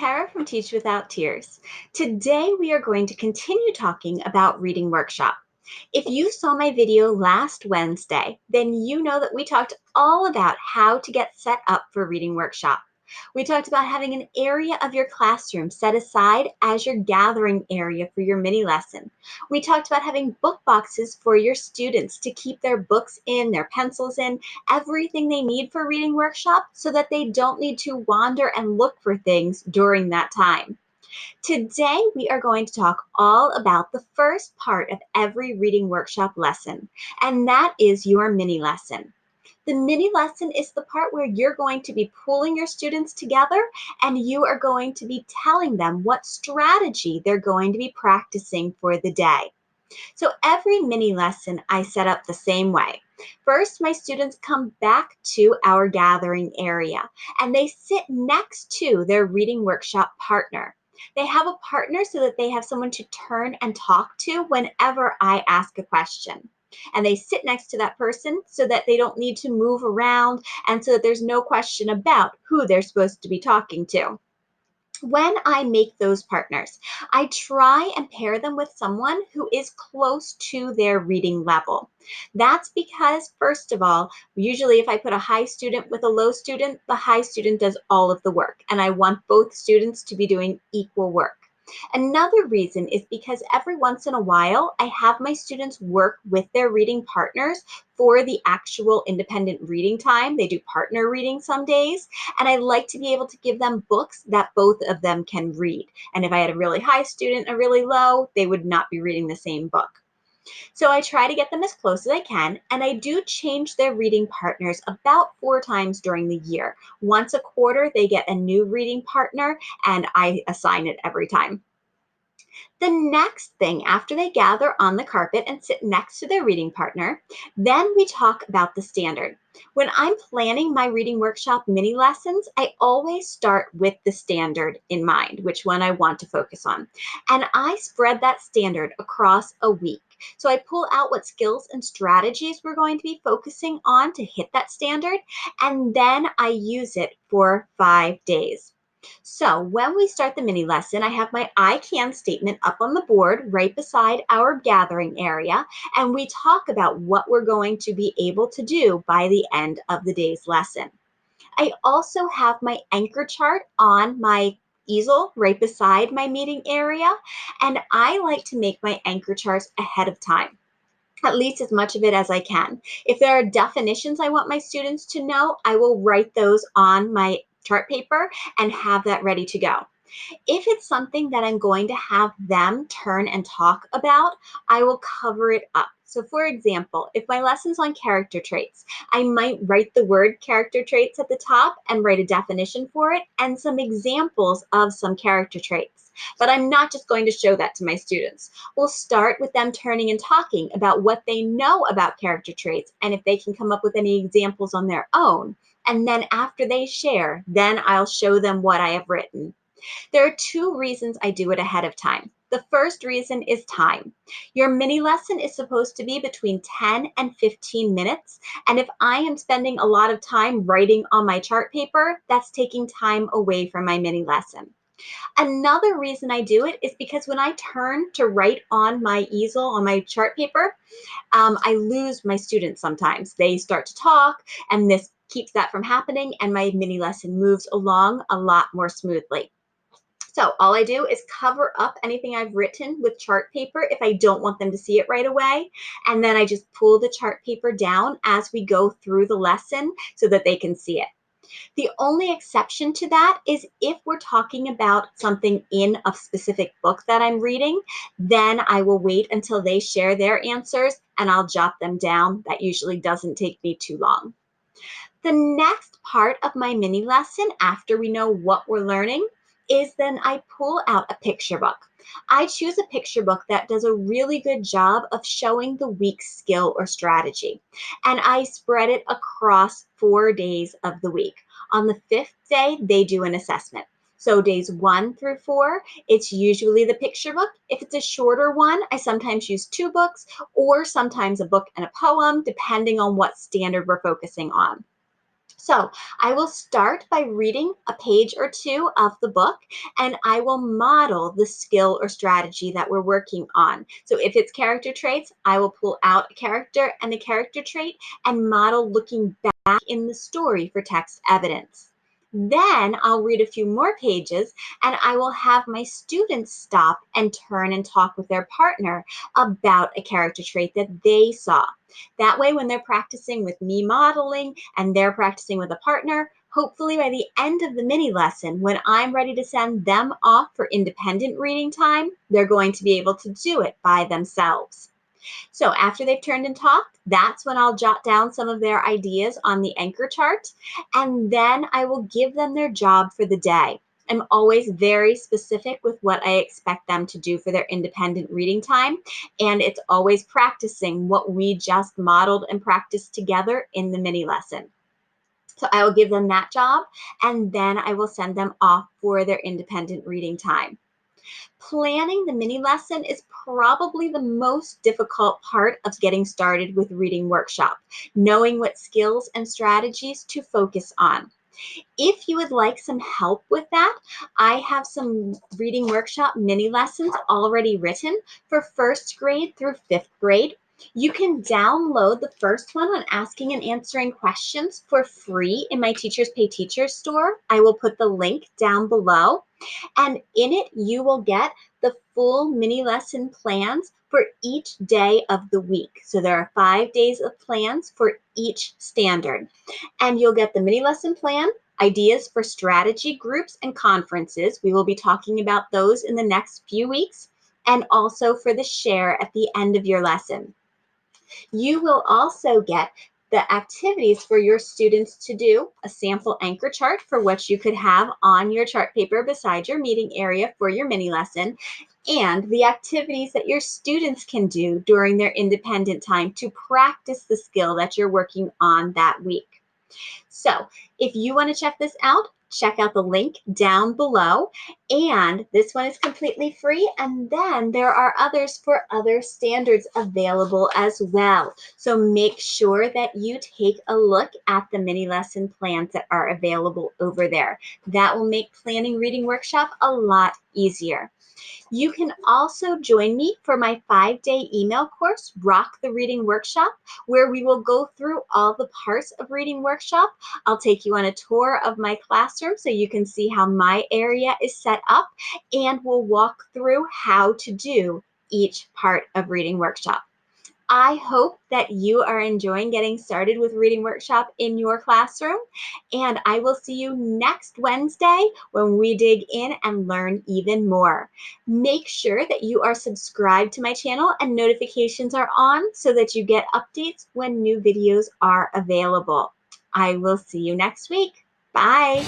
Tara from Teach Without Tears. Today we are going to continue talking about Reading Workshop. If you saw my video last Wednesday, then you know that we talked all about how to get set up for Reading Workshop. We talked about having an area of your classroom set aside as your gathering area for your mini lesson. We talked about having book boxes for your students to keep their books in, their pencils in, everything they need for Reading Workshop so that they don't need to wander and look for things during that time. Today, we are going to talk all about the first part of every Reading Workshop lesson, and that is your mini lesson. The mini lesson is the part where you're going to be pulling your students together and you are going to be telling them what strategy they're going to be practicing for the day. So every mini lesson I set up the same way. First, my students come back to our gathering area and they sit next to their Reading Workshop partner. They have a partner so that they have someone to turn and talk to whenever I ask a question. And they sit next to that person so that they don't need to move around and so that there's no question about who they're supposed to be talking to. When I make those partners, I try and pair them with someone who is close to their reading level. That's because, first of all, usually if I put a high student with a low student, the high student does all of the work, and I want both students to be doing equal work. Another reason is because every once in a while, I have my students work with their reading partners for the actual independent reading time. They do partner reading some days, and I like to be able to give them books that both of them can read. And if I had a really high student, a really low, they would not be reading the same book. So I try to get them as close as I can, and I do change their reading partners about 4 times during the year. Once a quarter, they get a new reading partner, and I assign it every time. The next thing, after they gather on the carpet and sit next to their reading partner, then we talk about the standard. When I'm planning my Reading Workshop mini lessons, I always start with the standard in mind, which one I want to focus on. And I spread that standard across a week. So I pull out what skills and strategies we're going to be focusing on to hit that standard, and then I use it for 5 days. So when we start the mini lesson, I have my I can statement up on the board right beside our gathering area, and we talk about what we're going to be able to do by the end of the day's lesson. I also have my anchor chart on my easel right beside my meeting area, and I like to make my anchor charts ahead of time, at least as much of it as I can. If there are definitions I want my students to know, I will write those on my chart paper and have that ready to go. If it's something that I'm going to have them turn and talk about, I will cover it up. So for example, if my lesson's on character traits, I might write the word character traits at the top and write a definition for it and some examples of some character traits. But I'm not just going to show that to my students. We'll start with them turning and talking about what they know about character traits and if they can come up with any examples on their own. And then after they share, then I'll show them what I have written. There are 2 reasons I do it ahead of time. The first reason is time. Your mini lesson is supposed to be between 10 and 15 minutes. And if I am spending a lot of time writing on my chart paper, that's taking time away from my mini lesson. Another reason I do it is because when I turn to write on my easel, on my chart paper, I lose my students sometimes. They start to talk, and this keeps that from happening, and my mini lesson moves along a lot more smoothly. So all I do is cover up anything I've written with chart paper if I don't want them to see it right away. And then I just pull the chart paper down as we go through the lesson so that they can see it. The only exception to that is if we're talking about something in a specific book that I'm reading, then I will wait until they share their answers and I'll jot them down. That usually doesn't take me too long. The next part of my mini lesson, after we know what we're learning, is then I pull out a picture book. I choose a picture book that does a really good job of showing the week's skill or strategy. And I spread it across 4 days of the week. On the 5th day, they do an assessment. So days 1 through 4, it's usually the picture book. If it's a shorter one, I sometimes use 2 books or sometimes a book and a poem, depending on what standard we're focusing on. So I will start by reading a page or two of the book, and I will model the skill or strategy that we're working on. So if it's character traits, I will pull out a character and a character trait and model looking back in the story for text evidence. Then I'll read a few more pages and I will have my students stop and turn and talk with their partner about a character trait that they saw. That way, when they're practicing with me modeling and they're practicing with a partner, hopefully by the end of the mini lesson, when I'm ready to send them off for independent reading time, they're going to be able to do it by themselves. So after they've turned and talked, that's when I'll jot down some of their ideas on the anchor chart, and then I will give them their job for the day. I'm always very specific with what I expect them to do for their independent reading time, and it's always practicing what we just modeled and practiced together in the mini lesson. So I will give them that job, and then I will send them off for their independent reading time. Planning the mini lesson is probably the most difficult part of getting started with Reading Workshop, knowing what skills and strategies to focus on. If you would like some help with that, I have some Reading Workshop mini lessons already written for first grade through fifth grade. You can download the first one on asking and answering questions for free in my Teachers Pay Teachers store. I will put the link down below. And in it, you will get the full mini lesson plans for each day of the week. So there are 5 days of plans for each standard. And you'll get the mini lesson plan, ideas for strategy groups and conferences. We will be talking about those in the next few weeks, and also for the share at the end of your lesson. You will also get the activities for your students to do, a sample anchor chart for what you could have on your chart paper beside your meeting area for your mini lesson, and the activities that your students can do during their independent time to practice the skill that you're working on that week. So if you want to check this out, check out the link down below. And this one is completely free. And then there are others for other standards available as well. So make sure that you take a look at the mini lesson plans that are available over there. That will make planning Reading Workshop a lot easier. You can also join me for my 5-day email course, Rock the Reading Workshop, where we will go through all the parts of Reading Workshop. I'll take you on a tour of my classroom so you can see how my area is set up, and we'll walk through how to do each part of Reading Workshop. I hope that you are enjoying getting started with Reading Workshop in your classroom, and I will see you next Wednesday when we dig in and learn even more. Make sure that you are subscribed to my channel and notifications are on so that you get updates when new videos are available. I will see you next week. Bye.